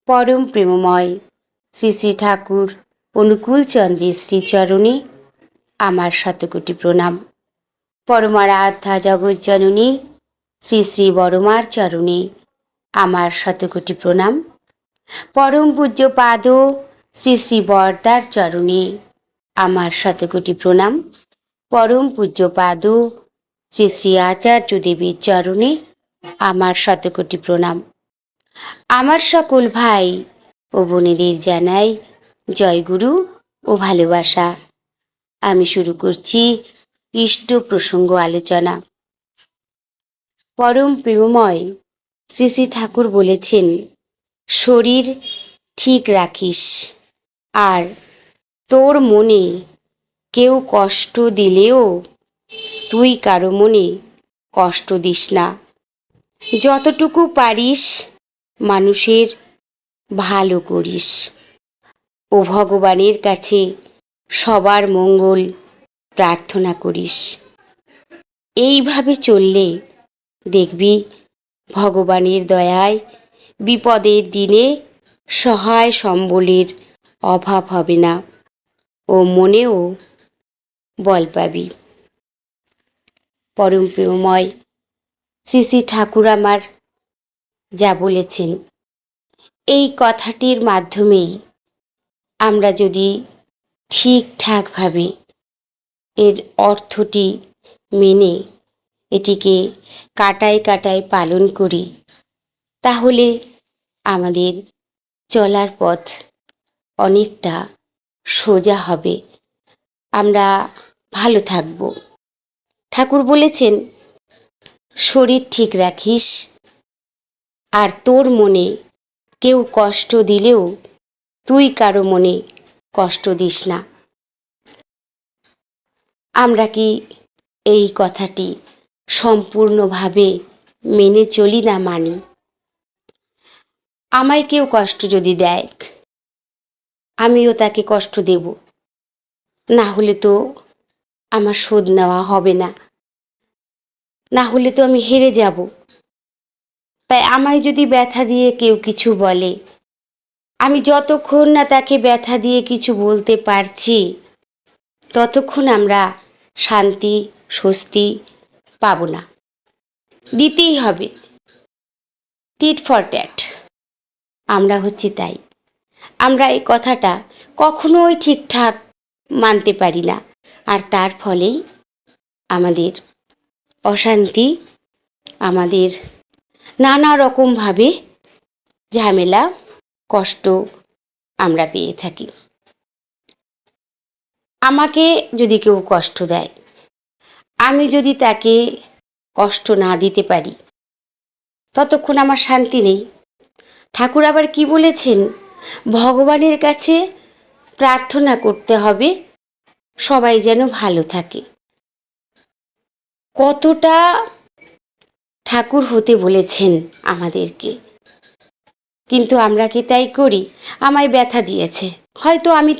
পরম প্রেমময় শ্রী শ্রী ঠাকুর অনুকূল চন্দ্রের শ্রীচরণে আমার শতকোটি প্রণাম। পরমারাধ্যা জগজ্জননী শ্রী শ্রী বড়মার চরণে আমার শতকোটি প্রণাম। পরম পূজ্য পাদ শ্রী শ্রী বরদার চরণে আমার শতকোটি প্রণাম। পরম পূজ্য পাদ শ্রী শ্রী আচার্য দেবীর চরণে আমার শতকোটি প্রণাম। আমার সকল ভাই ও বোনেদের জানাই জয়গুরু ও ভালোবাসা। আমি শুরু করছি ইষ্ট প্রসঙ্গ আলোচনা। পরম প্রেমময় শ্রী শ্রী ঠাকুর বলেছেন, শরীর ঠিক রাখিস, আর তোর মনে কেউ কষ্ট দিলেও তুই কারো মনে কষ্ট দিস না। যতটুকু পারিস মানুষের ভালো করিস ও ভগবানের কাছে সবার মঙ্গল প্রার্থনা করিস। এইভাবে চললে দেখবি ভগবানের দয়ায় বিপদের দিনে সহায় সম্বলের অভাব হবে না ও মনেও বল পাবি। পরম প্রেমময় শ্রী শ্রী ঠাকুর আমার যা বলেছেন, এই কথাটির মাধ্যমেই আমরা যদি ঠিকঠাকভাবে এর অর্থটি মেনে এটিকে কাটায় কাটায় পালন করি, তাহলে আমাদের চলার পথ অনেকটা সোজা হবে, আমরা ভালো থাকব। ঠাকুর বলেছেন, শরীর ঠিক রাখিস, আর তোর মনে কেউ কষ্ট দিলেও তুই কারো মনে কষ্ট দিস না। আমরা কি এই কথাটি সম্পূর্ণভাবে মেনে চলি না মানি? আমায় কেউ কষ্ট যদি দেয়, আমিও তাকে কষ্ট দেব, না হলে তো আমার শোধ নেওয়া হবে না, না হলে তো আমি হেরে যাব। তাই আমায় যদি ব্যথা দিয়ে কেউ কিছু বলে, আমি যতক্ষণ না তাকে ব্যথা দিয়ে কিছু বলতে পারছি, ততক্ষণ আমরা শান্তি স্বস্তি পাব না। দিতেই হবে, টিট ফর ট্যাট। আমরা হচ্ছি তাই। আমরা এই কথাটা কখনোই ঠিকঠাক মানতে পারি না, আর তার ফলেই আমাদের অশান্তি, আমাদের নানা রকমভাবে ঝামেলা কষ্ট আমরা পেয়ে থাকি। আমাকে যদি কেউ কষ্ট দেয়, আমি যদি তাকে কষ্ট না দিতে পারি, ততক্ষণ আমার শান্তি নেই। ঠাকুর আবার কি বলেছেন, ভগবানের কাছে প্রার্থনা করতে হবে সবাই যেন ভালো থাকে। কতটা ঠাকুর হতে বলেছেন আমাদেরকে, কিন্তু আমরা কি তাই করি? আমায় ব্যথা দিয়েছে, হয়তো আমি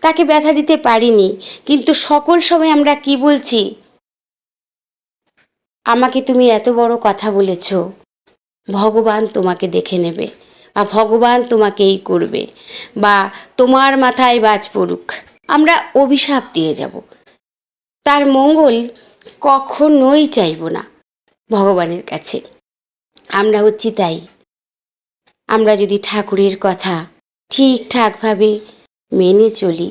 তাকে ব্যথা দিতে পারিনি, কিন্তু সকল সময় আমরা কি বলছি, আমাকে তুমি এত বড় কথা বলেছ, ভগবান তোমাকে দেখে নেবে, বা ভগবান তোমাকে এই করবে, বা তোমার মাথায় বাজ পড়ুক। আমরা অভিশাপ দিয়ে যাব, তার মঙ্গল কখনোই চাইব না ভগবানের কাছে। আমরা হচ্ছি তাই। আমরা যদি ঠাকুরের কথা ঠিকঠাকভাবে মেনে চলি,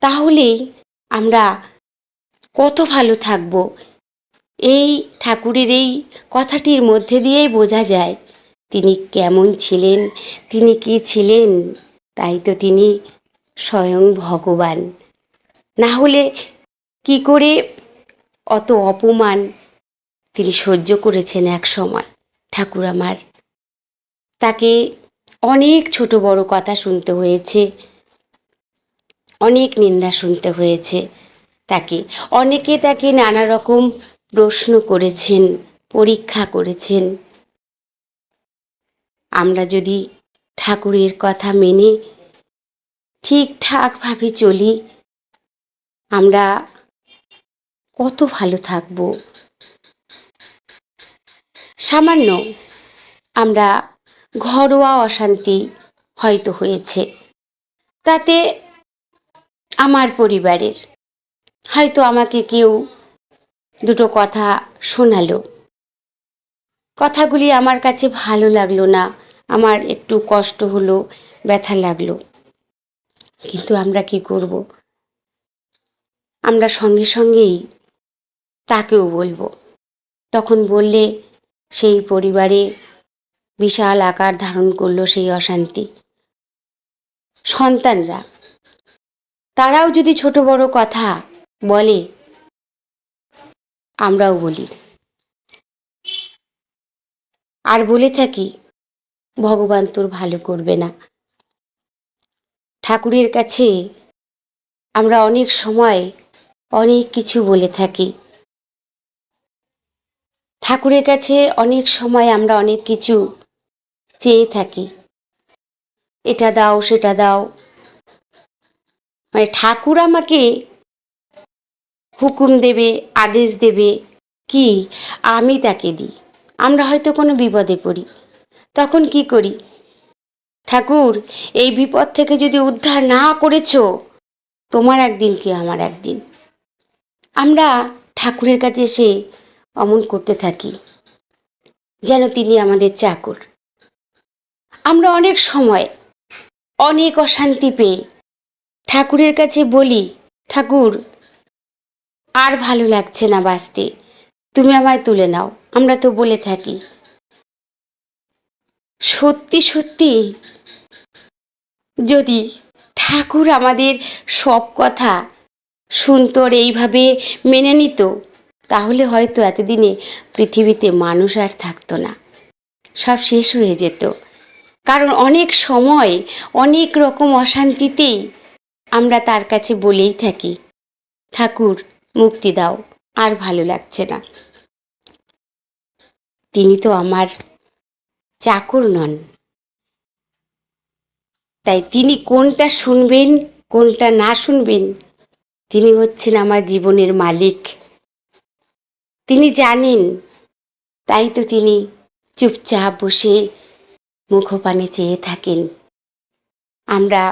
তাহলে আমরা কত ভালো থাকব। এই ঠাকুরের এই কথাটির মধ্যে দিয়েই বোঝা যায় তিনি কেমন ছিলেন, তিনি কি ছিলেন। তাই তো তিনি স্বয়ং ভগবান। না হলে কি করে অত অপমান তিনি সহ্য করেছেন এক সময় ঠাকুর আমার। তাকে অনেক ছোট বড় কথা শুনতে হয়েছে, অনেক নিন্দা শুনতে হয়েছে তাকে। অনেকে তাকে নানা রকম প্রশ্ন করেছেন, পরীক্ষা করেছেন। আমরা যদি ঠাকুরের কথা মেনে ঠিকঠাকভাবে চলি, আমরা কত ভালো থাকব। সামান্য আমরা ঘরোয়া অশান্তি হয়তো হয়েছে, তাতে আমার পরিবারের হয়তো আমাকে কেউ দুটো কথা শোনালো, কথাগুলি আমার কাছে ভালো লাগলো না, আমার একটু কষ্ট হলো, ব্যথা লাগলো। কিন্তু আমরা কি করব? আমরা সঙ্গে সঙ্গেই তাকেও বলবো। তখন বললে সেই পরিবারে বিশাল আকার ধারণ করলো সেই অশান্তি। সন্তানরা তারাও যদি ছোট বড় কথা বলে, আমরাও বলি আর বলে থাকি ভগবান তোর ভালো করবে না। ঠাকুরের কাছে আমরা অনেক সময় অনেক কিছু বলে থাকি, ঠাকুরের কাছে অনেক সময় আমরা অনেক কিছু চেয়ে থাকি, এটা দাও সেটা দাও। মানে ঠাকুর আমাকে হুকুম দেবে, আদেশ দেবে কি আমি তাকে দিই। আমরা হয়তো কোনো বিপদে পড়ি, তখন কি করি? ঠাকুর, এই বিপদ থেকে যদি উদ্ধার না করেছো, তোমার একদিন কি আমার একদিন। আমরা ঠাকুরের কাছে এসে অমন করতে থাকি যেন তিনি আমাদের চাকর। আমরা অনেক সময় অনেক অশান্তি পেয়ে ঠাকুরের কাছে বলি, ঠাকুর আর ভালো লাগছে না বাঁচতে, তুমি আমায় তুলে নাও। আমরা তো বলে থাকি। সত্যি সত্যি যদি ঠাকুর আমাদের সব কথা শুনতো আর এইভাবে মেনে নিত, তাহলে হয়তো এতদিনে পৃথিবীতে মানুষ আর থাকতো না, সব শেষ হয়ে যেত। কারণ অনেক সময় অনেক রকম অশান্তিতেই আমরা তার কাছে বলেই থাকি, ঠাকুর মুক্তি দাও, আর ভালো লাগছে না। তিনি তো আমার চাকর নন, তাই তিনি কোনটা শুনবেন কোনটা না শুনবেন, তিনি হচ্ছেন আমার জীবনের মালিক। তিনি জানেন, তাই তো তিনি চুপচাপ বসে মুখপানে চেয়ে থাকেন। আমরা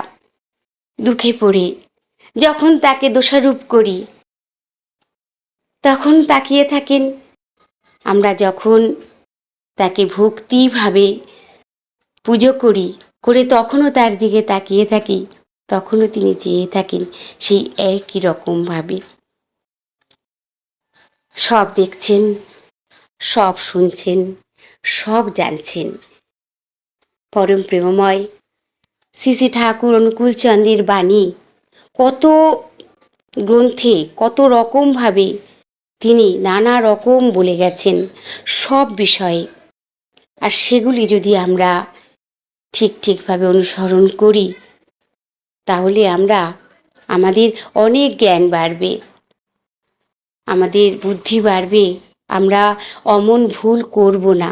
দুঃখে পড়ে যখন তাকে দোষারোপ করি, তখন তাকিয়ে থাকেন। আমরা যখন তাকে ভক্তিভাবে পুজো করি, করে তখনও তার দিকে তাকিয়ে থাকি, তখনও তিনি চেয়ে থাকেন সেই একই রকম ভাবে। সব দেখছেন, সব শুনছেন, সব জানছেন। পরম প্রেমময় শ্রী শ্রী ঠাকুর অনুকূল চন্দ্রের বাণী কত গ্রন্থে কত রকম ভাবে তিনি নানা রকম বলে গেছেন সব বিষয়ে। আর সেগুলি যদি আমরা ঠিকভাবে অনুসরণ করি, তাহলে আমাদের অনেক জ্ঞান বাড়বে, আমাদের বুদ্ধি বাড়বে, আমরা অমন ভুল করব না।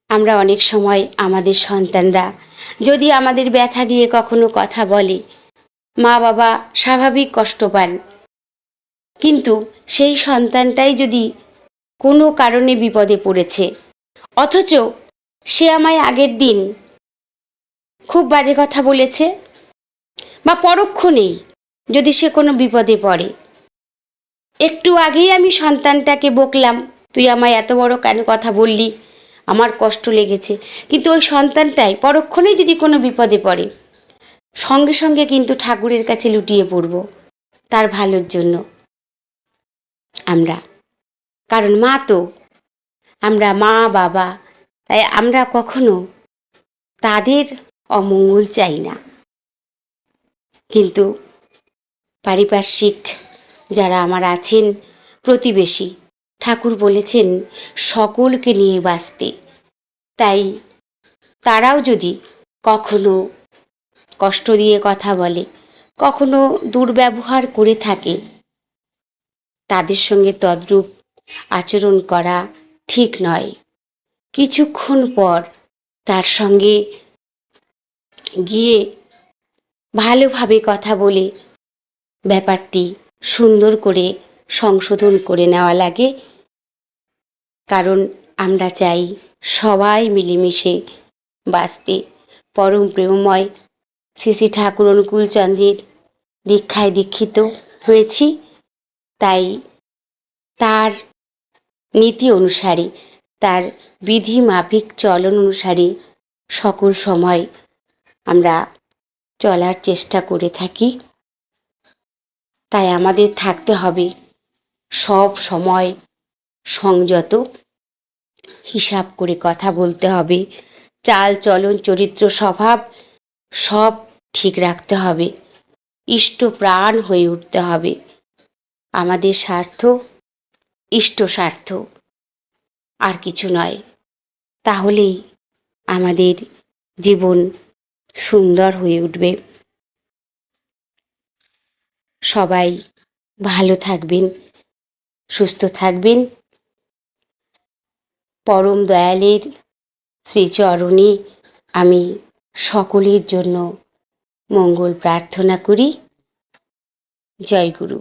আমরা অনেক সময় আমাদের সন্তানরা যদি আমাদের ব্যথা দিয়ে কখনো কথা বলে, মা বাবা স্বাভাবিক কষ্ট পান, কিন্তু সেই সন্তানটাই যদি কোনো কারণে বিপদে পড়েছে, অথচ সে আমায় আগের দিন খুব বাজে কথা বলেছে, বা পরক্ষণেই যদি সে কোনো বিপদে পড়ে, একটু আগেই আমি সন্তানটাকে বকলাম, তুই আমায় এত বড় কেন কথা বললি, আমার কষ্ট লেগেছে, কিন্তু ওই সন্তানটাই পরক্ষণেই যদি কোনো বিপদে পড়ে, সঙ্গে সঙ্গে কিন্তু ঠাকুরের কাছে লুটিয়ে পড়ব তার ভালোর জন্য আমরা। কারণ মা তো, আমরা মা বাবা, তাই আমরা কখনো তাদের অমঙ্গল চাই না। কিন্তু পারিপার্শ্বিক যারা আমার আছেন, প্রতিবেশী, ঠাকুর বলেছেন সকলকে নিয়ে বাঁচতে। তাই তারাও যদি কখনো কষ্ট দিয়ে কথা বলে, কখনো দুর্ব্যবহার করে থাকে, তাদের সঙ্গে তদ্রূপ আচরণ করা ঠিক নয়। কিছুক্ষণ পর তার সঙ্গে গিয়ে ভালোভাবে কথা বলে ব্যাপারটি সুন্দর করে সংশোধন করে নেওয়া লাগে। কারণ আমরা চাই সবাই মিলেমিশে বাঁচতে পরম প্রেমময় শ্রী শ্রী ঠাকুর অনুকূল চন্দ্রের দীক্ষায় দীক্ষিত হয়েছি। তাই তার নীতি অনুসারে, তার বিধি মাফিক চলন অনুসারে সকল সময় আমরা চলার চেষ্টা করে থাকি। তাই আমাদের থাকতে হবে সব সময় সংযত, হিসাব করে কথা বলতে হবে, চাল চলন চরিত্র স্বভাব সব ঠিক রাখতে হবে, ইষ্ট প্রাণ হয়ে উঠতে হবে। আমাদের স্বার্থ ইষ্ট স্বার্থ, আর কিছু নয়। তাহলেই আমাদের জীবন সুন্দর হয়ে উঠবে। সবাই ভালো থাকবেন, সুস্থ থাকবেন। পরম দয়ালের শ্রীচরণে আমি সকলের জন্য মঙ্গল প্রার্থনা করি। জয় গুরু।